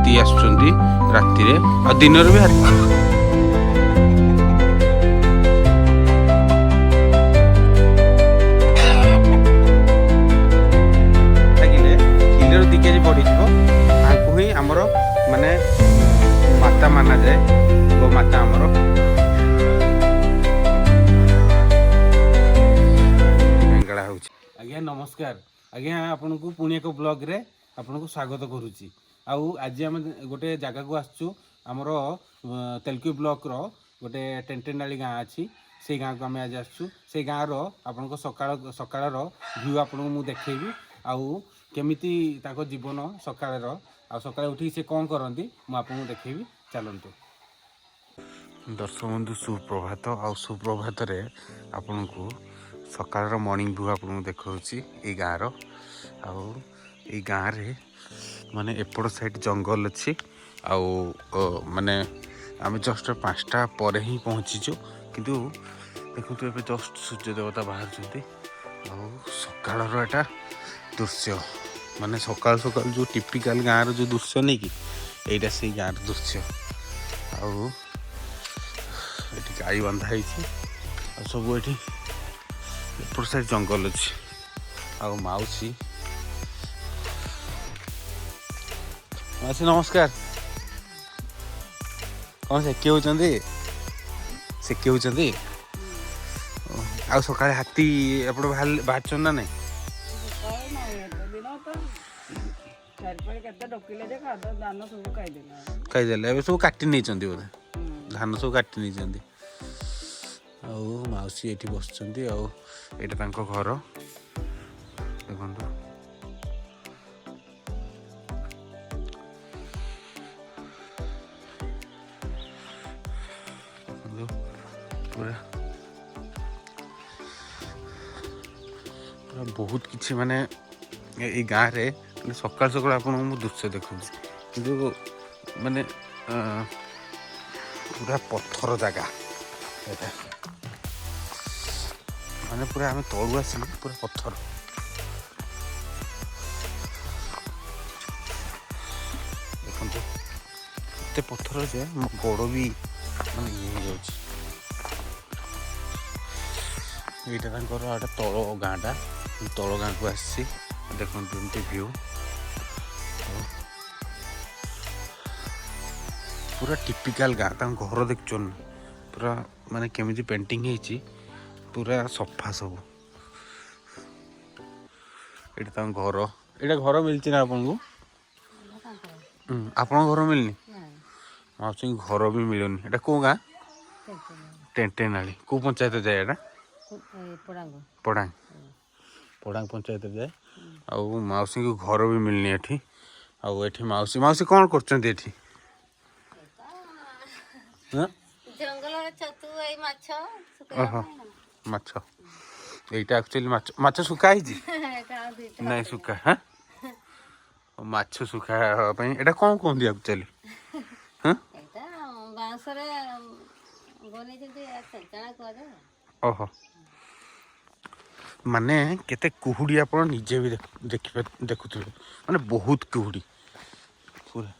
हाथी आसुचंदी राति रे आ दिन रे भी हाथी किलो 2 केजी पड़ी ही आमर माने माता माना जाए गो माता आमर बेंगला हो। आज्ञा नमस्कार आज्ञा आपन को पुणी एक ब्लॉग रे आपन को स्वागत करुच्ची। आउ आज आम गोटे जगह को आसचु आमर तेलुगु ब्लॉक रो गोटे टेंटेनाली गाँ अच्छी से गाँ को आम आज आसचु से गाँ रो आपन को सकाळ सकाळ रो व्यू आपन को मु देखेबी आउ केमिति ताको जीवन सकाळ रो आ सकाळ उठी से कौन करती मु आपन को देखेबी चलतु। दर्शक बंधु सुप्रभात आ सुप्रभात रे आपन को सकाळ मॉर्निंग व्यू आपन देखौछि ए गाँव रो आउ ए गाँव रे माने एपड़ साइड जंगल अच्छी आउ माने आम जस्ट 5टा पर ही पहुँचीचु किंतु देखु ए जस्ट सूर्य देवता बाहर सकाळ एटा दृश्य माने सकाळ सकाळ जो टिपिकल गाँव जो दृश्य नहीं कि एटा से गाँव दृश्य आउ गाई बंधा सब ये एपट साइड जंगल अच्छी आउ माउसी माउसी नमस्कार कौन से किए होचंदी से किए होचंदी आउ सकाळे हाथी एपट बाहर ना नहीं खाईदेले ए सब काटी नहीं बोधे धान सब काटी नहीं आउ माउसी एठी बसचंदी आउ एटा तांको घर देखंतु पूरा बहुत किसी माने ये गाँव रे सकाल सकाल आप दृश्य देखु कि माने पूरा पत्थर जगह माने पूरा आम तलू आस पूरा पत्थर देखते एत पत्थर जे मो गोड़ भी माने ये यहाँ तल गाँटा तल गाँ को आसी देखते एमती व्यू पूरा टिपिकल गाँ घर देखुन पूरा माने केमिति पेंटिंग है पूरा सफा सब ये घर ये घर मिलती ना आपन को आपन घर मिलनी मौसी घर भी मिलनी एटा को गाँ टेंटेनाली को पंचायत जाए एटा पड़ांग पड़ांग पंचायत जाए आउ मौसी को घर भी मिलनी एठी आउ एठी मौसी मौसी कौन करछंती एठी जंगल छतु ए माछ ओहो माछ एटा एक्चुअली माछ माछ सुखा ही नहीं सुखा हां माछ सुखा पई एटा कोन कोन दिया एक्चुअली हां एटा बांस रे बने जति चचड़ा करे ओहो माने केते कुहुडी आपण निजे भी देखुथु माने बहुत कुहुडी पूरा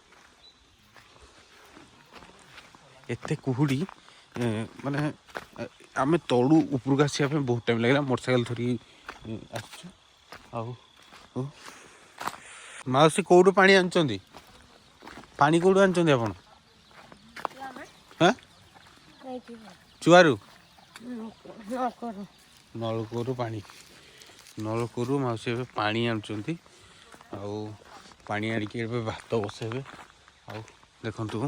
एते कुहुडी माने आम तलू उपरक आसा बहुत टाइम लगे मोटरसाइकेल धरी आउसी कौटू पानी आनी पानी कौटू आनी आप चुआरू नलकूर पानी नलकूर मौसी ए पानी आनुंट आउ पानी आनिकी भात बसैबे आउ देखंतु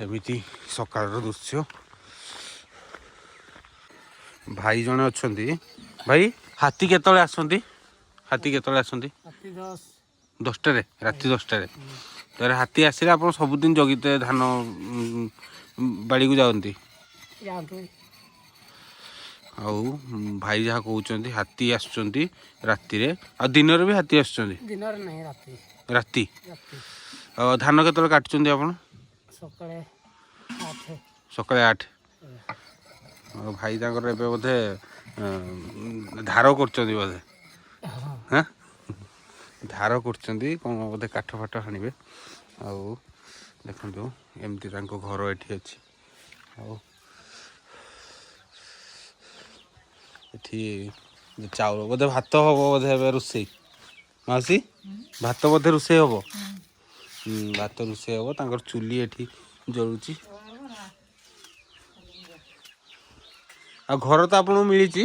एमिति सकाळ दृश्य भाई जने अच्छी भाई हाथी केतले आसंती हाथी केतले आसंती 10 राति 10 तारे हाथी आसिले आप सबुदिन जगिते धान बाड़ी को जाती आउ भाई जहाँ कहते हाथी आसुचंती राति रे आ दिन रे भी हाथी आसुचंती राति धान केतले काटुचंती आपण सकाळे 8 भाई तांकर एबे बोधे धार करचंदी बोधे हाँ धार करचंदी कोन बोधे काठ फाठ हाणिबे ଆଉ ଦେଖନ୍ତୁ ଏମିତି ତାଙ୍କ ଘର ଏଠି ଅଛି। ଆଉ ଏଠି ଚାଉଳ ବୋଧେ ଭାତ ହବ ବୋଧେ ଏବେ ରୋଷେଇ। ମାଉସୀ ଭାତ ବୋଧେ ରୋଷେଇ ହବ। ଭାତ ରୋଷେଇ ହବ। ତାଙ୍କର ଚୁଲି ଏଠି ଜଳୁଛି। ଆଉ ଘର ତ ଆପଣଙ୍କୁ ମିଳିଛି।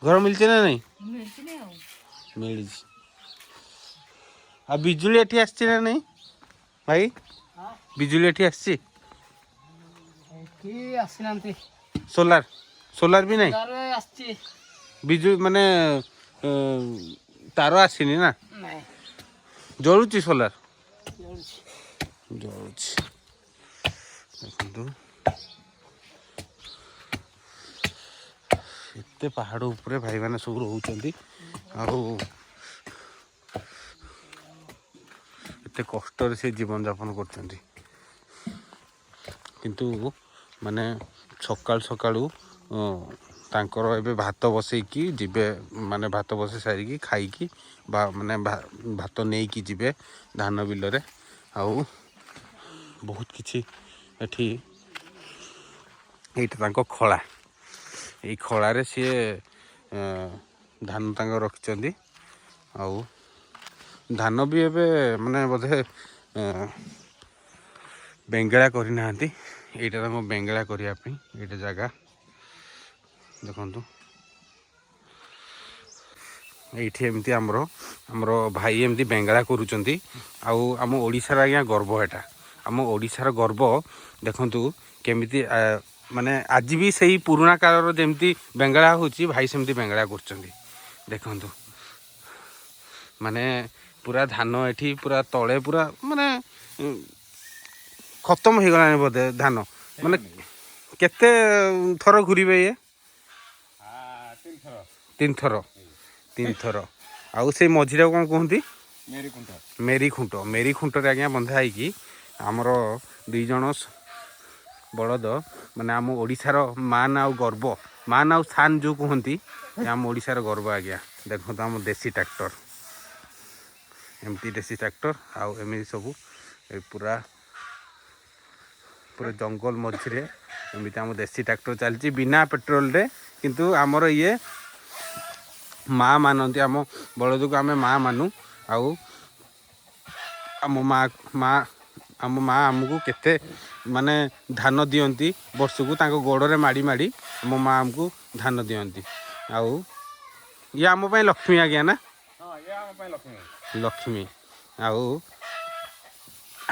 ଘର ମିଳିଛି ନା ନାଇଁ? ମିଳିଛି। ଆଉ ବିଜୁଳି ଏଠି ଆସିଛି ନା ନାଇଁ ଭାଇ? ବିଜୁଳି ଏଠି ଆସିଛି? ଆସିନାହାନ୍ତି। ସୋଲାର ବି ନାହିଁ? ଆସିଛି। ବିଜୁଳି ମାନେ ତାର ଆସିନି ନା? ଜଳୁଛି ସୋଲାର? ଜଳୁଛି। ଦେଖନ୍ତୁ ଏତେ ପାହାଡ଼ ଉପରେ ଭାଇମାନେ ସବୁ ରହୁଛନ୍ତି। ଆଉ ଏତେ କଷ୍ଟରେ ସେ ଜୀବନଯାପନ କରୁଛନ୍ତି। କିନ୍ତୁ ମାନେ ସକାଳୁ ସକାଳୁ ତାଙ୍କର ଏବେ ଭାତ ବସେଇକି ଯିବେ। ମାନେ ଭାତ ବସେଇ ସାରିକି ଖାଇକି ମାନେ ଭାତ ନେଇକି ଯିବେ ଧାନ ବିଲରେ। ଆଉ ବହୁତ କିଛି ଏଠି ଏଇଟା ତାଙ୍କ ଖଳା। ଏଇ ଖଳାରେ ସିଏ ଧାନ ତାଙ୍କ ରଖିଛନ୍ତି। ଆଉ ଧାନ ବି ଏବେ ମାନେ ବୋଧେ ବେଙ୍ଗଳା କରିନାହାନ୍ତି। ଏଇଟା ତାଙ୍କ ବେଙ୍ଗଳା କରିବା ପାଇଁ ଏଇଟା ଜାଗା। ଦେଖନ୍ତୁ ଏଇଠି ଏମିତି ଆମର ଭାଇ ଏମିତି ବେଙ୍ଗଳା କରୁଛନ୍ତି। ଆଉ ଆମ ଓଡ଼ିଶାର ଆଜ୍ଞା ଗର୍ବ ଏଟା। ଆମ ଓଡ଼ିଶାର ଗର୍ବ। ଦେଖନ୍ତୁ କେମିତି ମାନେ ଆଜି ବି ସେଇ ପୁରୁଣା କାଳର ଯେମିତି ବେଙ୍ଗଳା ହେଉଛି ଭାଇ ସେମିତି ବେଙ୍ଗଳା କରୁଛନ୍ତି। ଦେଖନ୍ତୁ ମାନେ ପୁରା ଧାନ ଏଠି ପୁରା ତଳେ ପୁରା ମାନେ ଖତମ ହେଇଗଲାଣି ବୋଧେ ଧାନ। ମାନେ କେତେ ଥର ଘୁରିବେ ଇଏ? 3 ଥର। ଆଉ ସେଇ ମଝିରେ କ'ଣ କୁହନ୍ତି? ମେରି ଖୁଣ୍ଟରେ ଆଜ୍ଞା ବନ୍ଧା ହେଇକି ଆମର 2 ଜଣ ବଳଦ ମାନେ ଆମ ଓଡ଼ିଶାର ମାନ ଆଉ ଗର୍ବ, ମାନ ଆଉ ଶାନ ଯେଉଁ କୁହନ୍ତି ଆମ ଓଡ଼ିଶାର ଗର୍ବ ଆଜ୍ଞା। ଦେଖନ୍ତୁ ଆମ ଦେଶୀ ଟ୍ରାକ୍ଟର, ଏମିତି ଦେଶୀ ଟ୍ରାକ୍ଟର। ଆଉ ଏମିତି ସବୁ ପୁରା ଜଙ୍ଗଲ ମଝିରେ ଏମିତି ଆମ ଦେଶୀ ଟ୍ରାକ୍ଟର ଚାଲିଛି ବିନା ପେଟ୍ରୋଲରେ। କିନ୍ତୁ ଆମର ଇଏ ମା ମାନନ୍ତି। ଆମ ବଳଦକୁ ଆମେ ମା ମାନୁ। ଆଉ ଆମ ମା ଆମକୁ କେତେ ମାନେ ଧାନ ଦିଅନ୍ତି ବର୍ଷକୁ। ତାଙ୍କ ଗୋଡ଼ରେ ମାଡ଼ି ମାଡ଼ି ଆମ ମା ଆମକୁ ଧାନ ଦିଅନ୍ତି। ଆଉ ଇଏ ଆମ ପାଇଁ ଲକ୍ଷ୍ମୀ ଆଜ୍ଞା ନା? ଲକ୍ଷ୍ମୀ। ଆଉ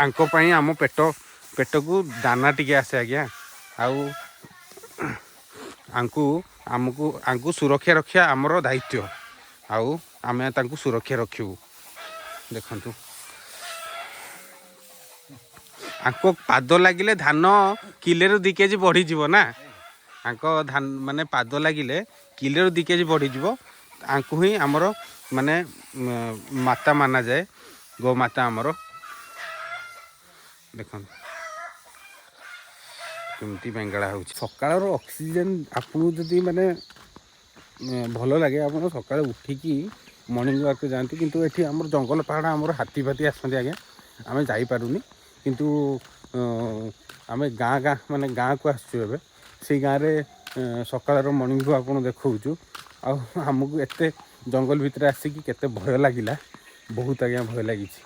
ଆଙ୍କ ପାଇଁ ଆମ ପେଟକୁ ଦାନା ଟିକେ ଆସେ ଆଜ୍ଞା। ଆଉ ଆମକୁ ସୁରକ୍ଷା ରଖିବା ଆମର ଦାୟିତ୍ୱ। ଆଉ ଆମେ ତାଙ୍କୁ ସୁରକ୍ଷା ରଖିବୁ। ଦେଖନ୍ତୁ ଆଙ୍କ ପାଦ ଲାଗିଲେ ଧାନ କିଲେରୁ 2 କେଜି ବଢ଼ିଯିବ ନା? ଆଙ୍କ ଧାନ ମାନେ ପାଦ ଲାଗିଲେ କିଲେରୁ 2 କେଜି ବଢ଼ିଯିବ। ଆଙ୍କୁ ହିଁ ଆମର ମାନେ ମାତା ମାନାଯାଏ, ଗୋମାତା ଆମର। ଦେଖନ୍ତୁ କେମିତି ବେଙ୍ଗଳା ହେଉଛି। ସକାଳର ଅକ୍ସିଜେନ୍ ଆପଣଙ୍କୁ ଯଦି ମାନେ ଭଲ ଲାଗେ, ଆପଣ ସକାଳେ ଉଠିକି ମର୍ଣ୍ଣିଂ ୱାକ୍ରେ ଯାଆନ୍ତି। କିନ୍ତୁ ଏଠି ଆମର ଜଙ୍ଗଲ ପାହାଡ଼, ଆମର ହାତୀ ଫାତୀ ଆସନ୍ତି ଆଜ୍ଞା। ଆମେ ଯାଇପାରୁନି। କିନ୍ତୁ ଆମେ ମାନେ ଗାଁକୁ ଆସିଛୁ ଏବେ। ସେଇ ଗାଁରେ ସକାଳର ମର୍ଣ୍ଣିଂକୁ ଆପଣ ଦେଖାଉଛୁ। ଆଉ ଆମକୁ ଏତେ ଜଙ୍ଗଲ ଭିତରେ ଆସିକି କେତେ ଭୟ ଲାଗିଲା, ବହୁତ ଆଜ୍ଞା ଭୟ ଲାଗିଛି।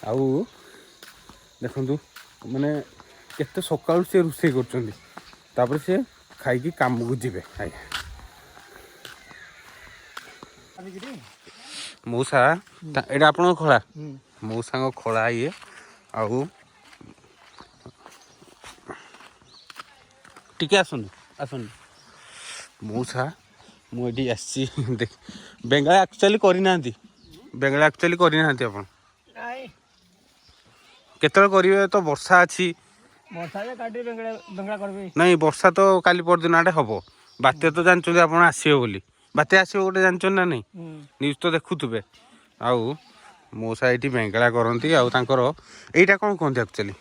ଆଉ ଦେଖନ୍ତୁ ମାନେ କେତେ ସକାଳୁ ସେ ରୋଷେଇ କରୁଛନ୍ତି, ତାପରେ ସେ ଖାଇକି କାମକୁ ଯିବେ ଆଜ୍ଞା। ମଉସା ଏଇଟା ଆପଣଙ୍କ ଖଳା? ମଉସାଙ୍କ ଖଳା ଇଏ। ଆଉ ଟିକେ ଆସନ୍ତୁ ମଉସା, ମୁଁ ଏଠି ଆସିଛି। ବେଙ୍ଗଳା ଆକ୍ଚୁଆଲି କରିନାହାନ୍ତି ଆପଣ? କେତେବେଳେ କରିବେ? ତ ବର୍ଷା ଅଛି। ନାଇଁ ବର୍ଷା ତ କାଲି ପରଦିନ ଆଡ଼େ ହବ। ବାତ୍ୟା ତ ଜାଣିଛନ୍ତି ଆପଣ ଆସିବ ବୋଲି। ବାତ୍ୟା ଆସିବ ଗୋଟେ ଜାଣିଛନ୍ତି ନା ନାଇଁ? ନ୍ୟୁଜ୍ ତ ଦେଖୁଥିବେ। ଆଉ ମଉସା ଏଇଠି ବେଙ୍ଗଳା କରନ୍ତି। ଆଉ ତାଙ୍କର ଏଇଟା କ'ଣ କୁହନ୍ତି ଆକ୍ଚୁଆଲି?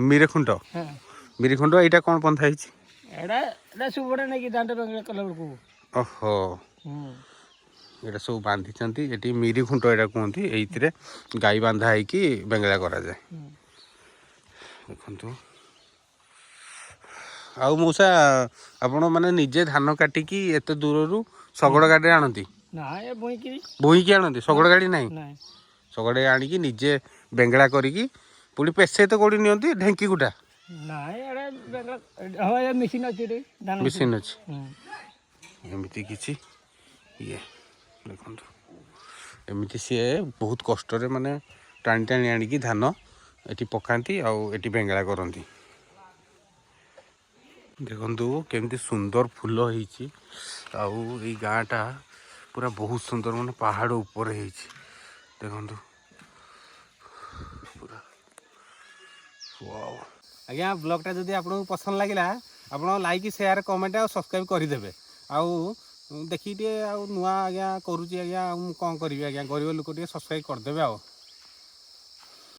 ମିରିଖୁଣ୍ଟ। ଏଇଟା କ'ଣ ବନ୍ଧା ହେଇଛି? ଓହୋ। ଏଇଟା ସବୁ ବାନ୍ଧିଛନ୍ତି ଏଠି ମିରି ଖୁଣ୍ଟ ଏଇଟା କୁହନ୍ତି ଏଇଥିରେ ଗାଈ ବାନ୍ଧା ହେଇକି ବେଙ୍ଗଳା କରାଯାଏ ଦେଖନ୍ତୁ। ଆଉ ମଉସା ଆପଣ ମାନେ ନିଜେ ଧାନ କାଟିକି ଏତେ ଦୂରରୁ ଶଗଡ଼ ଗାଡ଼ିରେ ଆଣନ୍ତି? ବୋହିକି ଆଣନ୍ତି, ଶଗଡ଼ ଗାଡ଼ି ନାହିଁ? ଶଗଡ଼ ଆଣିକି ନିଜେ ବେଙ୍ଗଳା କରିକି ପୁଣି ପେସେଇ ତ କୋଉଠି ନିଅନ୍ତି ଢେଙ୍କି କୁଟା? ମେସିନ୍ ଅଛି ଏମିତି କିଛି ଇଏ ଦେଖନ୍ତୁ। ଏମିତି ସିଏ ବହୁତ କଷ୍ଟରେ ମାନେ ଟାଣି ଟାଣି ଆଣିକି ଧାନ ଏଠି ପକାନ୍ତି ଆଉ ଏଠି ବେଙ୍ଗଳା କରନ୍ତି। ଦେଖନ୍ତୁ କେମିତି ସୁନ୍ଦର ଫୁଲ ହେଇଛି ଆଉ ଏଇ ଗାଁଟା ପୁରା ବହୁତ ସୁନ୍ଦର ମାନେ ପାହାଡ଼ ଉପରେ ହେଇଛି ଦେଖନ୍ତୁ ପୁରା। ଆଜ୍ଞା ବ୍ଲଗ୍ଟା ଯଦି ଆପଣଙ୍କୁ ପସନ୍ଦ ଲାଗିଲା ଆପଣ ଲାଇକ୍ ସେୟାର କମେଣ୍ଟ ଆଉ ସବସ୍କ୍ରାଇବ୍ କରିଦେବେ। ଆଉ ଦେଖିକି ଟିକେ ଆଉ ନୂଆ ଆଜ୍ଞା କରୁଛି ଆଜ୍ଞା ଆଉ ମୁଁ କ'ଣ କରିବି ଆଜ୍ଞା, ଗରିବ ଲୋକ ଟିକେ ସବସ୍କ୍ରାଇବ୍ କରିଦେବେ ଆଉ।